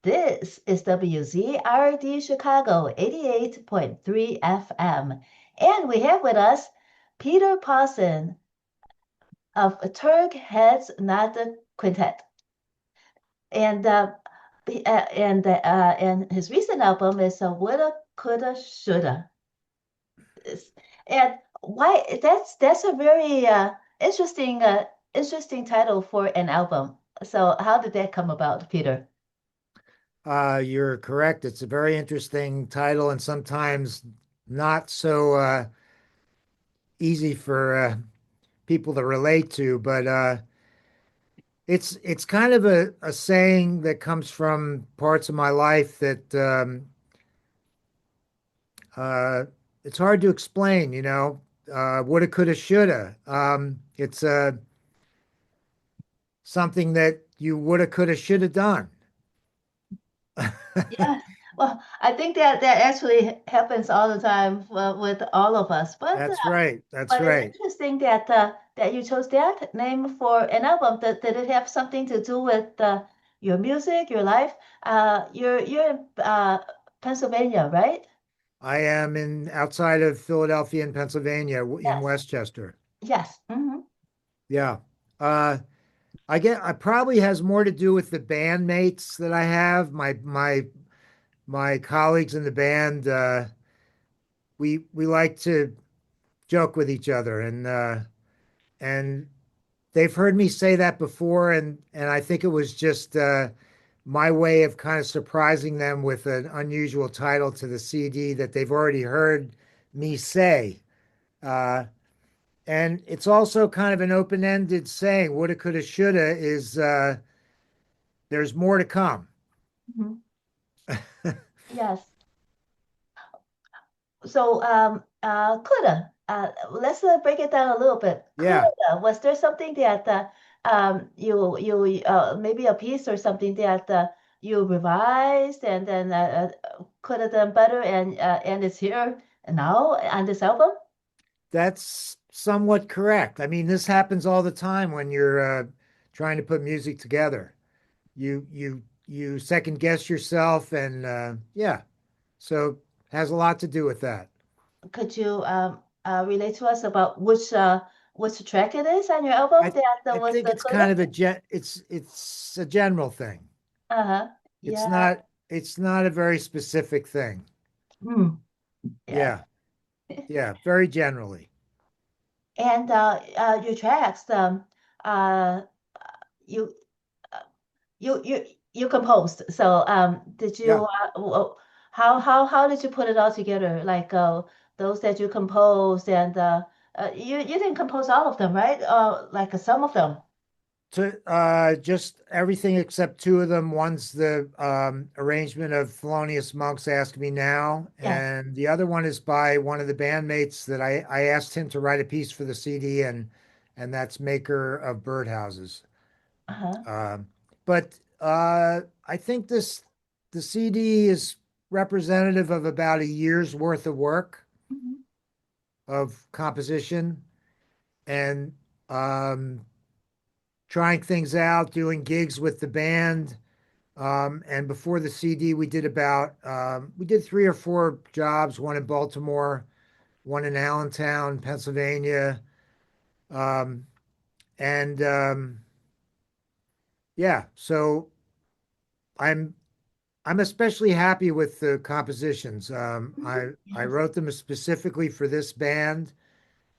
This is WZRD Chicago 88.3 FM. And we have with us Peter Paulsen of TurksHeadKnot Quintet. And and his recent album is Woulda, Coulda, Shoulda. And why that's a very interesting title for an album. So how did that come about, Peter? You're correct. It's a very interesting title and sometimes not so easy for people to relate to, but it's kind of a saying that comes from parts of my life that uh, it's hard to explain, woulda, coulda, shoulda. It's something that you woulda, coulda, shoulda done. Yeah. Well, I think that actually happens all the time with all of us. That's right. That's But it's right. interesting that you chose that name for an album. Did it have something to do with your music, your life? You're in Pennsylvania, right? I am in outside of Philadelphia in Pennsylvania in Yes. Westchester. Yes. Yeah. Uh, I probably has more to do with the bandmates that I have. My colleagues in the band, we like to joke with each other and they've heard me say that before and I think it was just my way of kind of surprising them with an unusual title to the CD that they've already heard me say. Uh, and it's also kind of an open-ended saying, woulda, coulda, shoulda is there's more to come. Hmm. Yes. So, coulda. Let's break it down a little bit. Yeah. Coulda. Was there something that you maybe a piece or something that you revised and then could have done better and it's here now on this album? That's somewhat correct. I mean, this happens all the time when you're trying to put music together. You second guess yourself, and yeah, so has a lot to do with that. Could you relate to us about which track it is on your album I that I was think the it's coulda? kind of it's a general thing. Uh-huh. It's Yeah. not a very specific thing. Hmm. Yes. Yeah, yeah, very generally. And your tracks, uh, you uh, you composed. So did Yeah. you how did you put it all together? Like those that you composed and you didn't compose all of them, right? Like some of them. To just everything except two of them. One's the arrangement of Thelonious Monk's Ask Me Now, Yes. and the other one is by one of the bandmates that I asked him to write a piece for the CD, and that's Maker of Birdhouses. Uh-huh. But I think the CD is representative of about a year's worth of work Mhm. of composition and um, trying things out, doing gigs with the band. And before the CD, we did three or four jobs, one in Baltimore, one in Allentown, Pennsylvania. Um, and yeah, so I'm I'm especially happy with the compositions. Mhm. I Yes. wrote them specifically for this band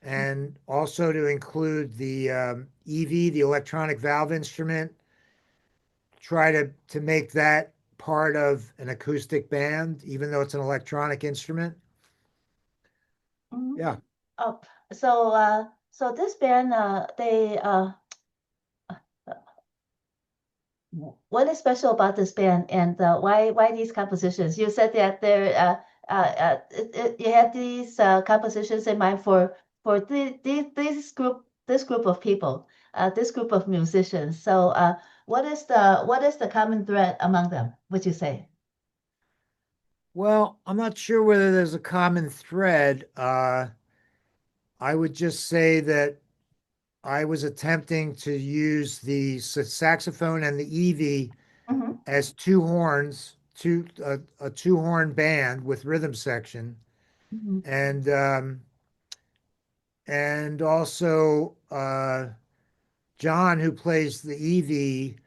and also to include the EV, the electronic valve instrument, try to make that part of an acoustic band, even though it's an electronic instrument. Mhm. Yeah. Oh, so this band they what is special about this band and why these compositions? You said that you had these compositions in mind for this group of people, this group of musicians. So what is the common thread among them, would you say? Well, I'm not sure whether there's a common thread. I would just say that I was attempting to use the saxophone and the EV as two horns, a two horn band with rhythm section, Mhm. and also John, who plays the EV,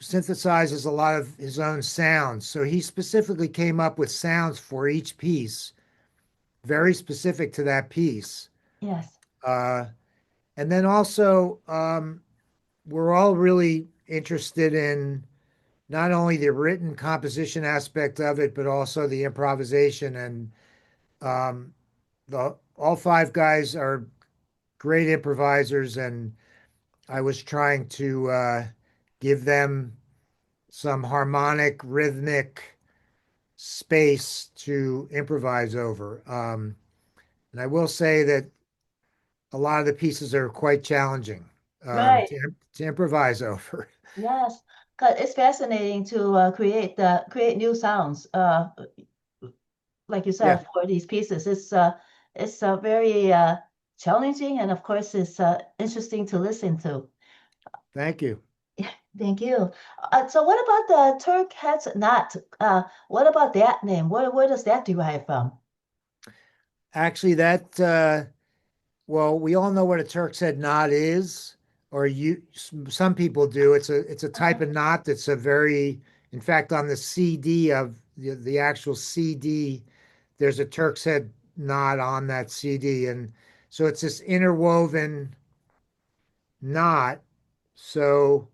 synthesizes a lot of his own sounds. So he specifically came up with sounds for each piece, very specific to that piece. Yes. Uh, and then also, we're all really interested in not only the written composition aspect of it, but also the improvisation. And the all five guys are great improvisers, and I was trying to give them some harmonic, rhythmic space to improvise over. And I will say that a lot of the pieces are quite challenging Right. to improvise over. Yes. 'Cause it's fascinating to create new sounds. Like you Yeah, said, for these pieces, it's very challenging, and of course, it's interesting to listen to. thank you. Thank you. So, what about the Turk Heads Knot? What about that name? Where does that derive from? Actually, well, we all know what a Turk's head knot is, or some people do. It's a type Uh-huh. of knot that's a very, in fact, on the CD of the actual CD, there's a Turk's head knot on that CD, and so it's this interwoven knot. So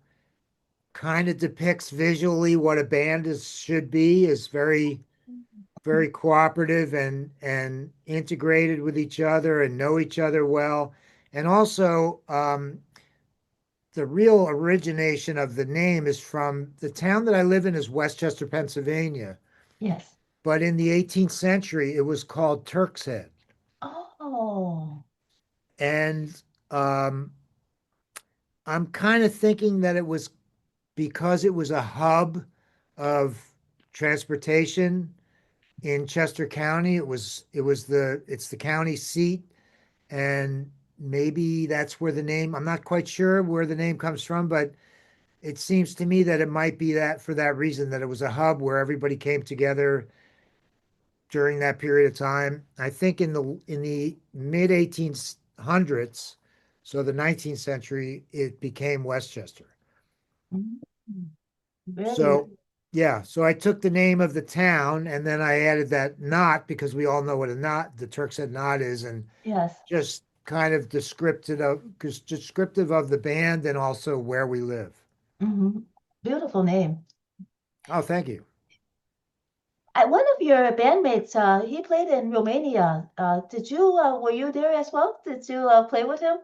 kind of depicts visually what a band should be, is very cooperative and integrated with each other and know each other well. And also, the real origination of the name is from the town that I live in is Westchester, Pennsylvania. Yes. But in the 18th century, it was called Turk's Head. Oh, And um, I'm kind of thinking that it was because it was a hub of transportation in Chester County. It's the county seat, and maybe that's where the name. I'm not quite sure where the name comes from, but it seems to me that it might be that for that reason, that it was a hub where everybody came together during that period of time. I think in the mid 1800s, so the 19th century, it became Westchester. mm, really? So yeah, so I took the name of the town and then I added that knot because we all know what a knot, the Turks head knot is, and Yes. just kind of descriptive of the band and also where we live. Hmm. Beautiful name. Oh, thank you. One of your bandmates, he played in Romania. Were you there as well? Did you play with him?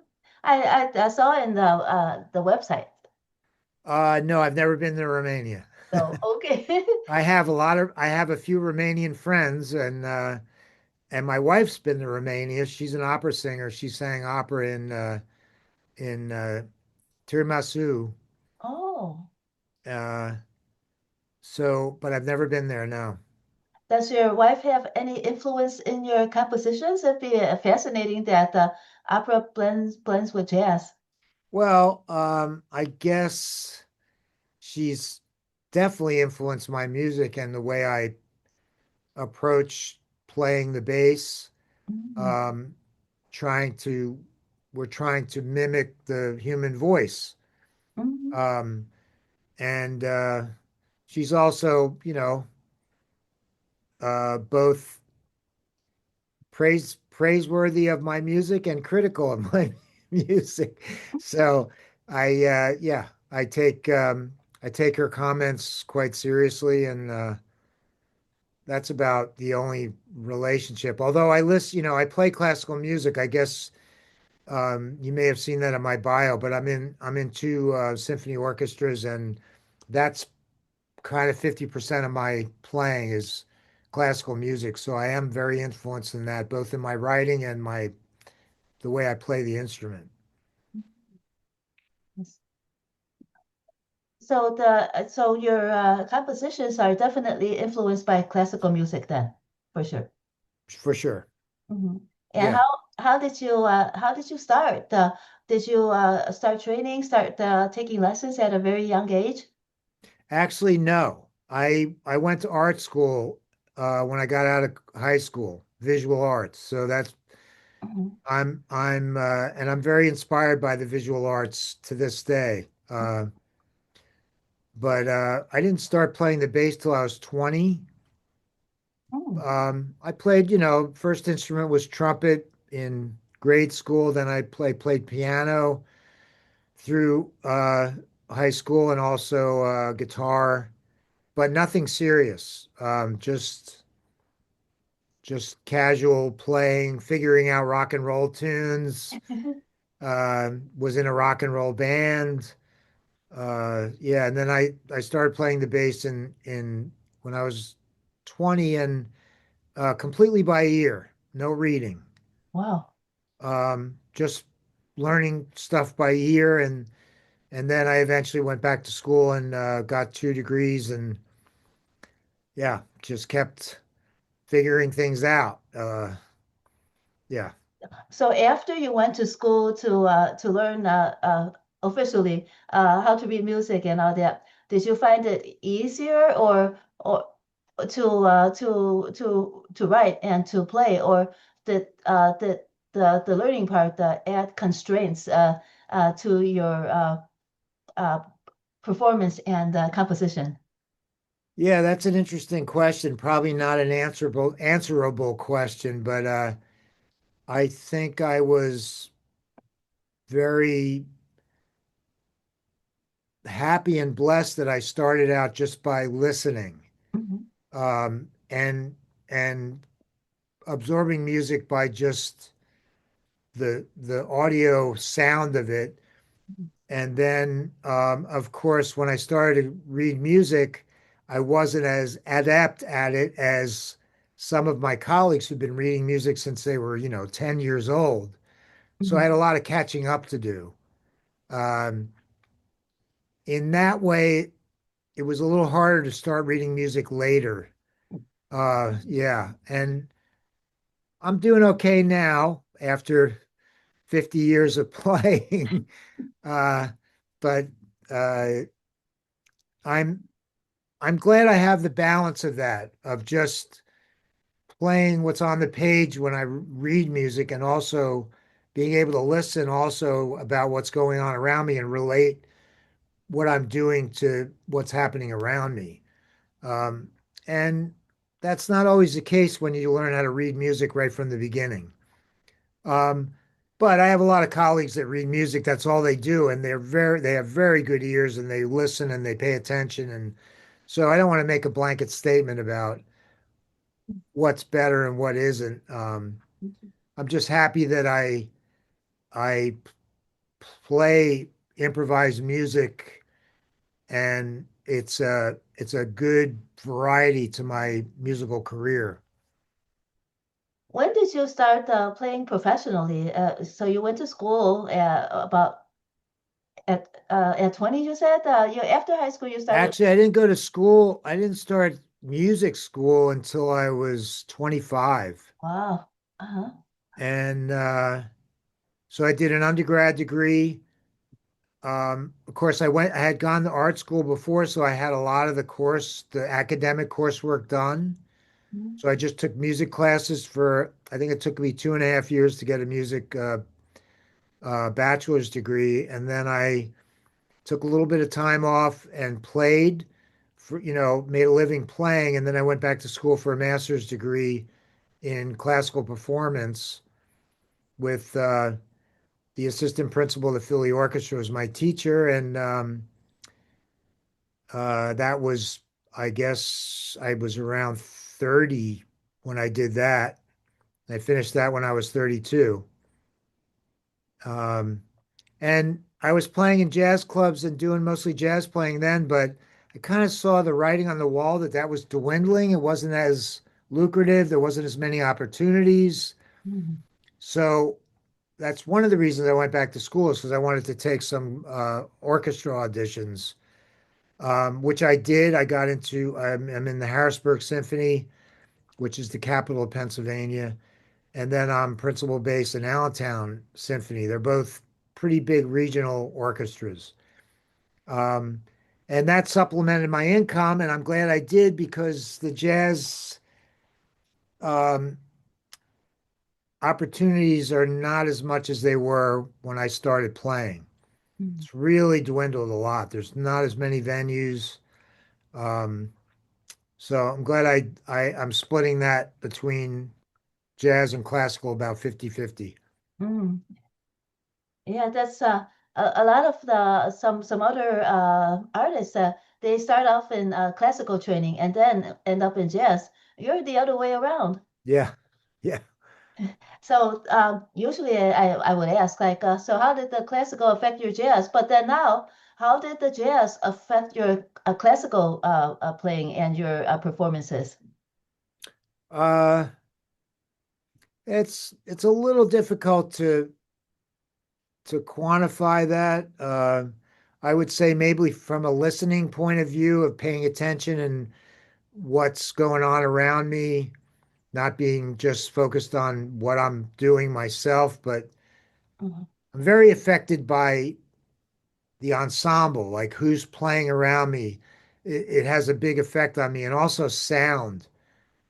I saw in the website. No, I've never been to Romania. So, okay. I have a few Romanian friends, and my wife's been to Romania. She's an opera singer. She sang opera in Tiramisu. Oh, Uh, but I've never been there. No. does your wife have any influence in your compositions? It'd be fascinating that opera blends with jazz. Well, I guess she's definitely influenced my music and the way I approach playing the bass. Mhm. Um, trying to, we're trying to mimic the human voice. Mhm. Um, and she's also, both praiseworthy of my music and critical of my music. So yeah, I take her comments quite seriously, and that's about the only relationship. Although I play classical music. I guess you may have seen that in my bio, but I'm in two symphony orchestras, and that's kind of 50% of my playing is classical music. So I am very influenced in that, both in my writing and the way I play the instrument. So your compositions are definitely influenced by classical music then, for sure. For sure. Hmm. And Yeah. how did you start? Did you start training, start taking lessons at a very young age? Actually, no. I went to art school when I got out of high school, visual arts. So that's Mhm. and I'm very inspired by the visual arts to this day. But I didn't start playing the bass till I was 20. Mm. I played, first instrument was trumpet in grade school. Then played piano through high school and also guitar, but nothing serious. Just casual playing, figuring out rock and roll tunes. Was in a rock and roll band. Yeah, and then I started playing the bass in when I was 20 and completely by ear, no reading. Wow. Just learning stuff by ear and then I eventually went back to school and got 2 degrees and yeah, just kept figuring things out. Yeah. So after you went to school to learn officially how to read music and all that, did you find it easier or to write and to play, or did the learning part add constraints to your uh, performance and composition? Yeah, that's an interesting question. Probably not an answerable question, but I think I was very happy and blessed that I started out just by listening Mhm. and absorbing music by just the audio sound of it. And then, of course, when I started to read music, I wasn't as adept at it as some of my colleagues who've been reading music since they were, 10 years old. So I had a Mhm. lot of catching up to do. Um, in that way, it was a little harder to start reading music later. Yeah, and I'm doing okay now after 50 years of playing. Uh, but uh, I'm I'm glad I have the balance of that, of just playing what's on the page when I read music and also being able to listen also about what's going on around me and relate what I'm doing to what's happening around me. Um, and that's not always the case when you learn how to read music right from the beginning. Um, but I have a lot of colleagues that read music. That's all they do, and they have very good ears, and they listen and they pay attention. And so I don't want to make a blanket statement about what's better and what isn't. I'm just happy that I play improvised music, and it's a good variety to my musical career. When did you start playing professionally? So you went to school about at 20, you said? You after high school you started. Actually, I didn't go to school. I didn't start music school until I was 25. Wow. Uh-huh. And so I did an undergrad degree. Of course, I had gone to art school before, so I had a lot of the academic coursework done. Mhm. So I just took music classes I think it took me 2.5 years to get a music bachelor's degree. And then I took a little bit of time off and played made a living playing. And then I went back to school for a master's degree in classical performance with the assistant principal of the Philly Orchestra was my teacher. And that was, I guess, I was around 30 when I did that. I finished that when I was 32. Um, and I was playing in jazz clubs and doing mostly jazz playing then, but I kind of saw the writing on the wall that that was dwindling. It wasn't as lucrative. There wasn't as many opportunities. Mhm. So that's one of the reasons I went back to school is because I wanted to take some orchestra auditions, which I did. I'm in the Harrisburg Symphony, which is the capital of Pennsylvania. And then I'm principal bass in Allentown Symphony. They're both pretty big regional orchestras. Um, and that supplemented my income, and I'm glad I did because the jazz um, opportunities are not as much as they were when I started playing. Mm. It's really dwindled a lot. There's not as many venues. Um, so I'm glad I'm splitting that between jazz and classical about 50-50. Mm. Yeah, that's a lot of the some other artists they start off in classical training and then end up in jazz. You're the other way around. Yeah. Yeah. So usually I would ask like, so how did the classical affect your jazz? But then now, how did the jazz affect your classical playing and your performances? Uh, it's a little difficult to quantify that. I would say maybe from a listening point of view of paying attention and what's going on around me, not being just focused on what I'm doing myself, but Mhm, I'm very affected by the ensemble, like who's playing around me. It has a big effect on me, and also sound.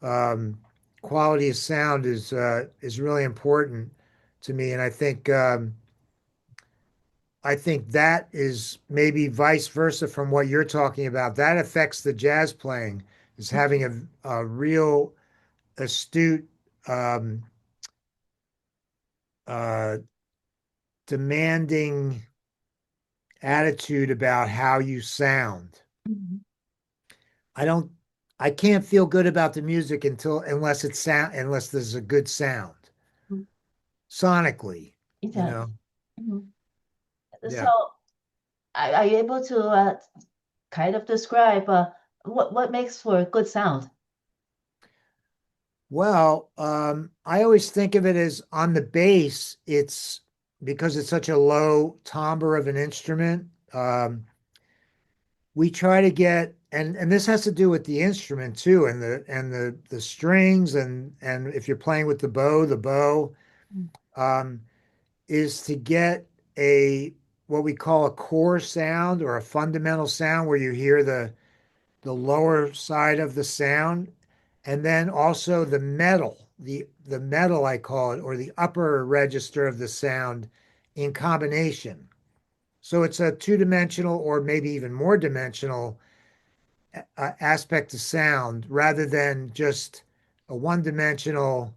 Um, Quality of sound is really important to me, and I think that is maybe vice versa from what you're talking about. That affects the jazz playing, is having a real astute, um, uh, demanding attitude about how you sound. mhm, I don't, I can't feel good about the music unless there's a good sound mhm. sonically, It you does. know? Mhm. So Yeah. are you able to kind of describe what makes for a good sound? Well, I always think of it as on the bass, it's because it's such a low timbre of an instrument. We try to get, and this has to do with the instrument too, and the strings, and if you're playing with the bow, Mm. um, is to get a what we call a core sound or a fundamental sound where you hear the lower side of the sound, and then also the metal I call it, or the upper register of the sound in combination. So it's a two-dimensional or maybe even more dimensional aspect to sound rather than just a one-dimensional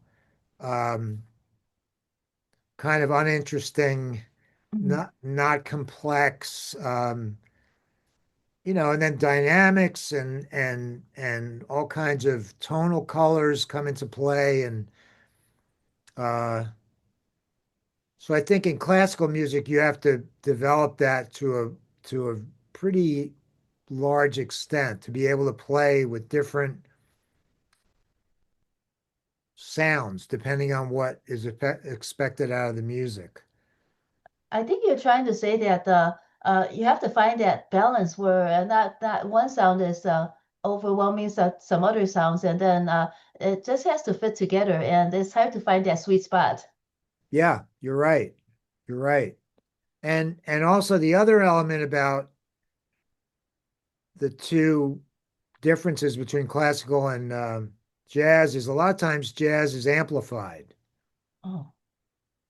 um, kind of uninteresting, Mhm, not complex, and then dynamics and all kinds of tonal colors come into play, and uh, so I think in classical music you have to develop that to a pretty large extent to be able to play with different sounds depending on what is expected out of the music. I think you're trying to say that you have to find that balance where not one sound is overwhelming some other sounds, and then it just has to fit together, and it's hard to find that sweet spot. Yeah, you're right. You're right. And also the other element about the two differences between classical and jazz is a lot of times jazz is amplified, Oh.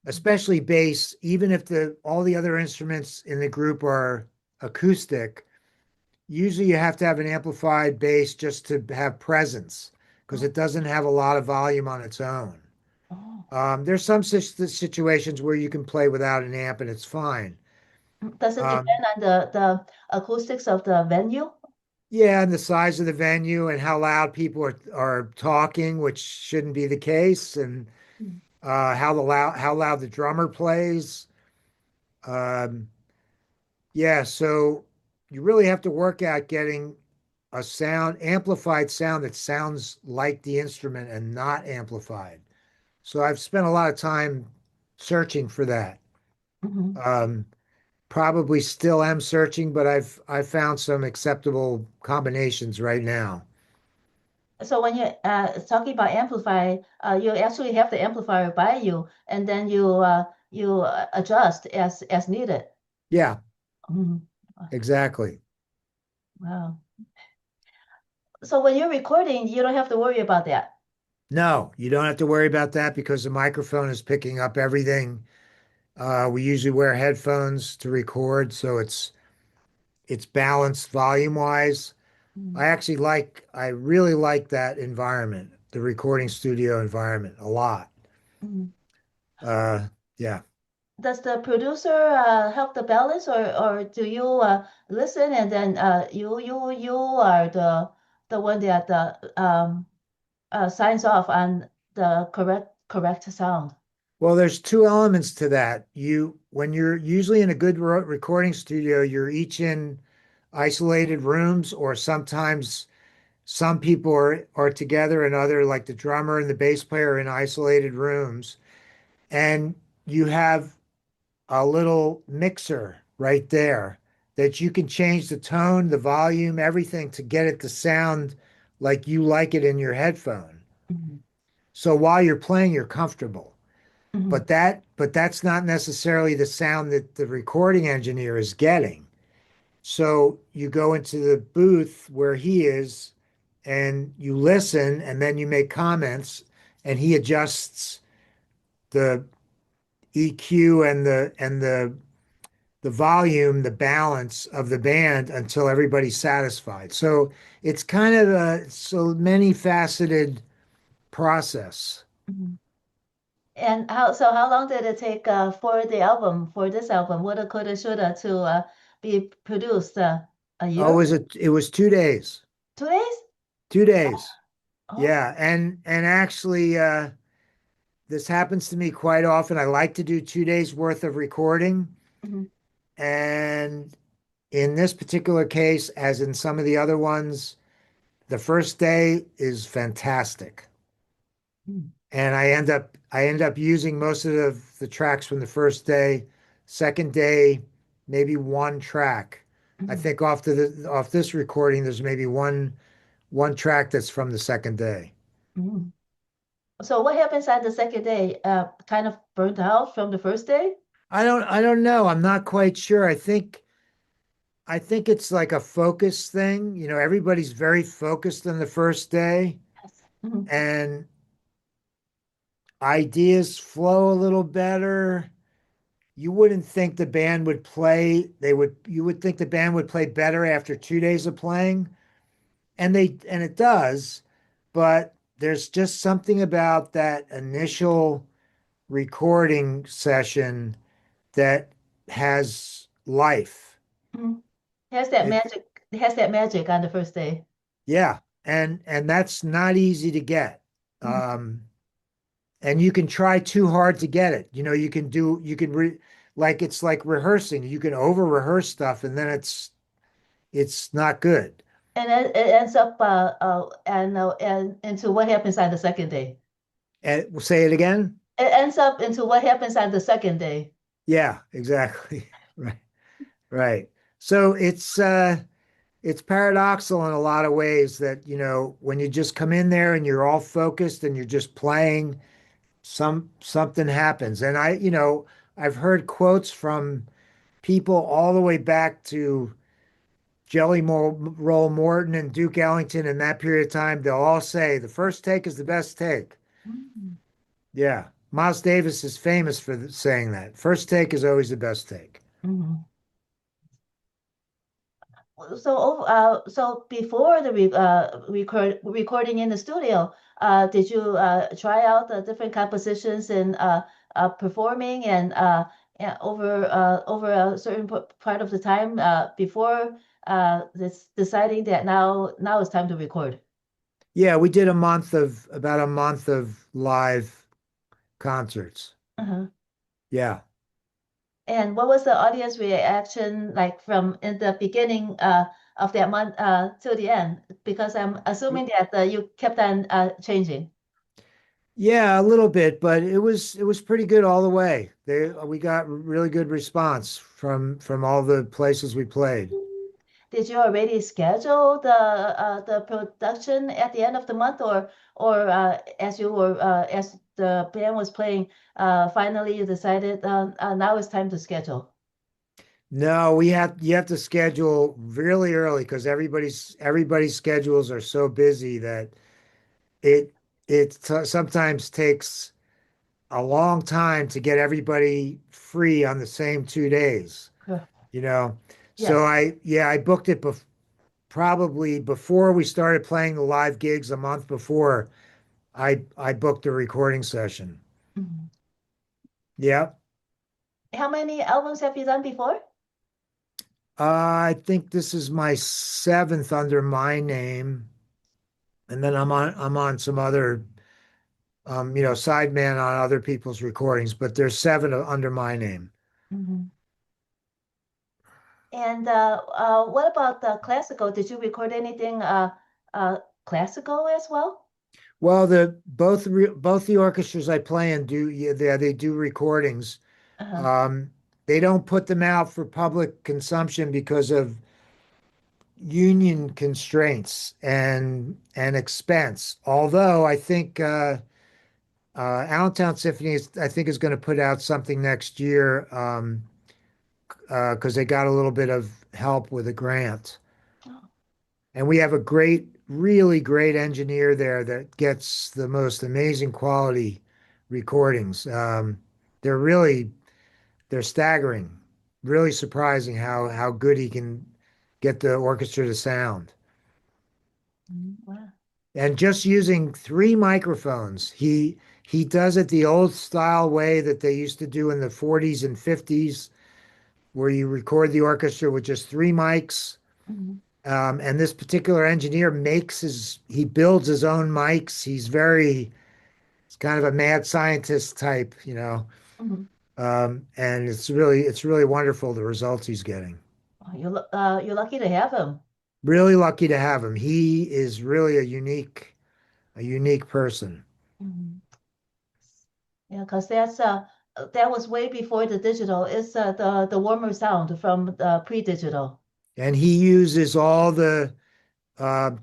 especially bass, even if the all the other instruments in the group are acoustic. Usually you have to have an amplified bass just to have presence because Oh. it doesn't have a lot of volume on its own. Oh. There's some situations where you can play without an amp and it's fine. Does it Um, depend on the acoustics of the venue? yeah, and the size of the venue and how loud people are talking, which shouldn't be the case, and Mm. how loud the drummer plays. Um, yeah, so you really have to work at getting a amplified sound that sounds like the instrument and not amplified. So I've spent a lot of time searching for that. Mhm. Um, Probably still am searching, but I've found some acceptable combinations right now. So when you're talking about amplify, you actually have the amplifier by you, and then you adjust as needed. Yeah, Mhm. exactly. Wow. So when you're recording, you don't have to worry about that. No, you don't have to worry about that because the microphone is picking up everything. We usually wear headphones to record, so it's balanced volume wise. Mm, I really like that environment, the recording studio environment a lot. mm. Uh, yeah. Does the producer help the balance, or do you listen and then you are the one that signs off on the correct sound? Well, there's two elements to that. When you're usually in a good recording studio, you're each in isolated rooms, or sometimes some people are together and other, like the drummer and the bass player, are in isolated rooms. And you have a little mixer right there that you can change the tone, the volume, everything to get it to sound like you like it in your headphone. Mhm, So while you're playing, you're comfortable. mhm, But that's not necessarily the sound that the recording engineer is getting. So you go into the booth where he is and you listen and then you make comments and he adjusts the EQ and the volume, the balance of the band until everybody's satisfied. So it's kind of a so many faceted process. mhm. And how long did it take for this album, Woulda Coulda Shoulda, to be produced? A Oh, year? it was 2 days. 2 days? 2 days. Oh. Yeah. And actually this happens to me quite often. I like to do 2 days worth of recording. Mhm, And in this particular case, as in some of the other ones, the first day is fantastic. mhm, And I end up using most of the tracks from the first day. Second day, maybe one track. I mhm, think off this recording, there's maybe one track that's from the second day. mhm. So what happens on the second day? Kind of burnt out from the first day? I don't know. I'm not quite sure. I think it's like a focus thing. You know, everybody's very focused on the first day Yes. Mhm, and ideas flow a little better. You wouldn't think the band would play. You would think the band would play better after 2 days of playing, and it does, but there's just something about that initial recording session that has life. mhm. Has that It's magic, has that magic on the first day. Yeah, and that's not easy to get. Mhm. Um, and you can try too hard to get it. You know, you can like it's like rehearsing. You can over rehearse stuff and then it's not good. And it ends up and into what happens on the second day. And we'll say it again. It ends up into what happens on the second day. Yeah, exactly. Right. Right. So it's paradoxical in a lot of ways that, you know, when you just come in there and you're all focused and you're just playing, something happens. And you know, I've heard quotes from people all the way back to Roll Morton and Duke Ellington in that period of time. They'll all say the first take is the best take. Mhm. Yeah. Miles Davis is famous for saying that. First take is always the best take. Mhm. So before the recording in the studio, did you try out the different compositions and performing and yeah, over a certain part of the time before this deciding that now it's time to record? Yeah, we did about a month of live concerts. Uh-huh. Yeah. And what was the audience reaction like from in the beginning of that month to the end? Because I'm assuming that you kept on changing. Yeah, a little bit, but it was pretty good all the way. We got really good response from all the places we played. Did you already schedule the production at the end of the month, or as you were as the band was playing, finally you decided now it's time to schedule? No, we have you have to schedule really early because everybody's schedules are so busy that it sometimes takes a long time to get everybody free on the same 2 days, Sure. you know. So Yes. I booked it probably before we started playing the live gigs a month before. I booked a recording session. Mhm. Yeah. How many albums have you done before? I think this is my seventh under my name, and then I'm on some other sideman on other people's recordings, but there's seven under my name. Mhm. And what about the classical? Did you record anything uh, classical as well? Well, both the orchestras I play in do yeah, they do recordings. Uh-huh. Um, they don't put them out for public consumption because of union constraints and expense. Although I think Allentown Symphony I think is going to put out something next year because they got a little bit of help with a grant. Oh. And we have a really great engineer there that gets the most amazing quality recordings. They're really, they're staggering, really surprising how good he can get the orchestra to sound. Wow. And just using three microphones, he does it the old style way that they used to do in the 40s and 50s, where you record the orchestra with just three mics. Mhm. And this particular engineer he builds his own mics. It's kind of a mad scientist type, you know. Mhm. And it's really wonderful the results he's getting. Oh, you're lucky to have him. Really lucky to have him. He is really a unique person. Mhm. Yeah, because that was way before the digital. It's the warmer sound from the pre-digital. And he uses all the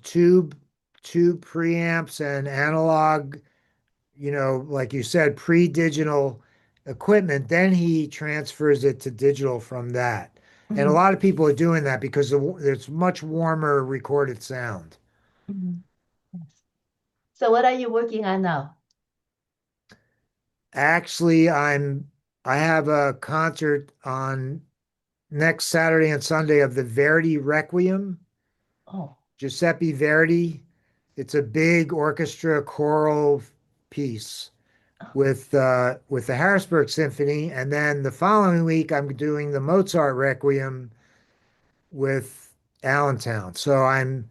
tube preamps and analog, like you said, pre-digital equipment. Then he transfers it to digital from that. And a Mhm. lot of people are doing that because there's much warmer recorded sound. Mhm. Yes. So what are you working on now? Actually, I have a concert on next Saturday and Sunday of the Verdi Requiem, Oh. Giuseppe Verdi. It's a big orchestra choral piece with the Harrisburg Symphony, and then the following week I'm doing the Mozart Requiem with Allentown. So I'm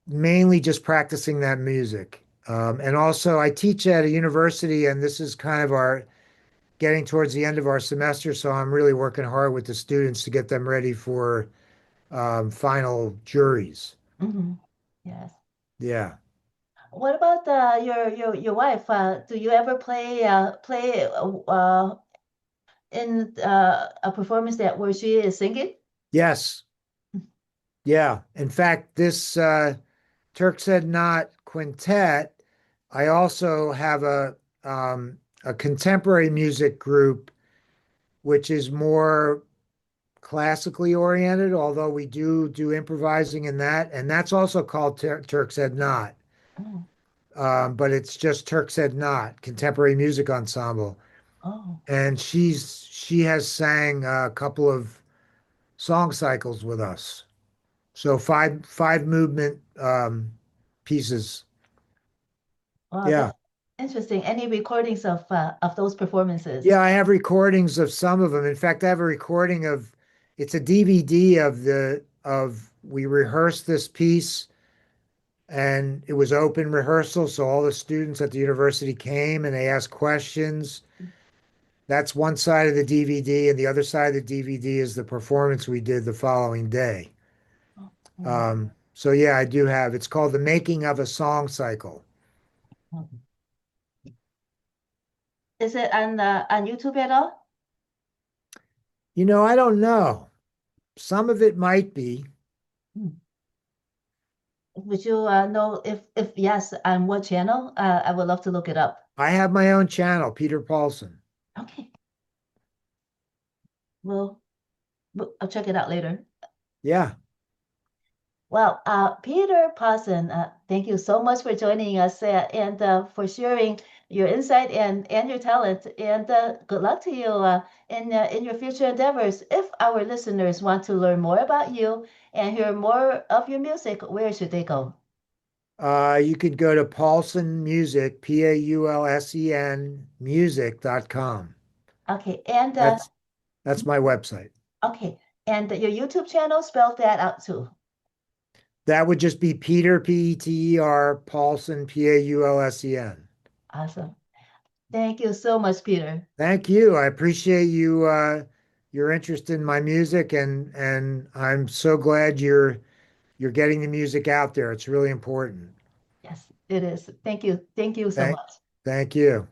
mainly just practicing that music. And also I teach at a university, and this is kind of our getting towards the end of our semester, so I'm really working hard with the students to get them ready for final juries. Hmm. Yes. Yeah. What about your wife? Do you ever play in a performance that where she is singing? Yes. Yeah. In fact, this TurksHeadKnot Quintet, I also have a contemporary music group, which is more classically oriented, although we do improvising in that, and that's also called TurksHeadKnot. Oh, But it's just TurksHeadKnot Contemporary Music Ensemble, oh, and she has sang a couple of song cycles with us. So five movement pieces. wow, Yeah. that's interesting. Any recordings of those performances? Yeah, I have recordings of some of them. In fact, I have a recording of it's a DVD of we rehearsed this piece and it was open rehearsal, so all the students at the university came and they asked questions. That's one side of the DVD, and the other side of the DVD is the performance we did the following day. Oh, wow. So yeah, I do have. It's called The Making of a Song Cycle. Oh. Is it on YouTube at all? I don't know. Some of it might be. Hmm. Would you know if yes, on what channel? I would love to look it up. I have my own channel, Peter Paulsen. Okay. Well, I'll check it out later. Yeah. Well, Peter Paulsen, thank you so much for joining us and for sharing your insight and your talent. And good luck to you in your future endeavors. If our listeners want to learn more about you and hear more of your music, where should they go? You could go to Paulsen Music, Paulsen music.com. Okay, and That's my website. okay, and your YouTube channel, spell that out too. That would just be Peter, Peter, Paulsen, Paulsen. Awesome. Thank you so much, Peter. Thank you. I appreciate your interest in my music, and I'm so glad you're getting the music out there. It's really important. Yes, it is. Thank you. Thank you so Thank much. thank you.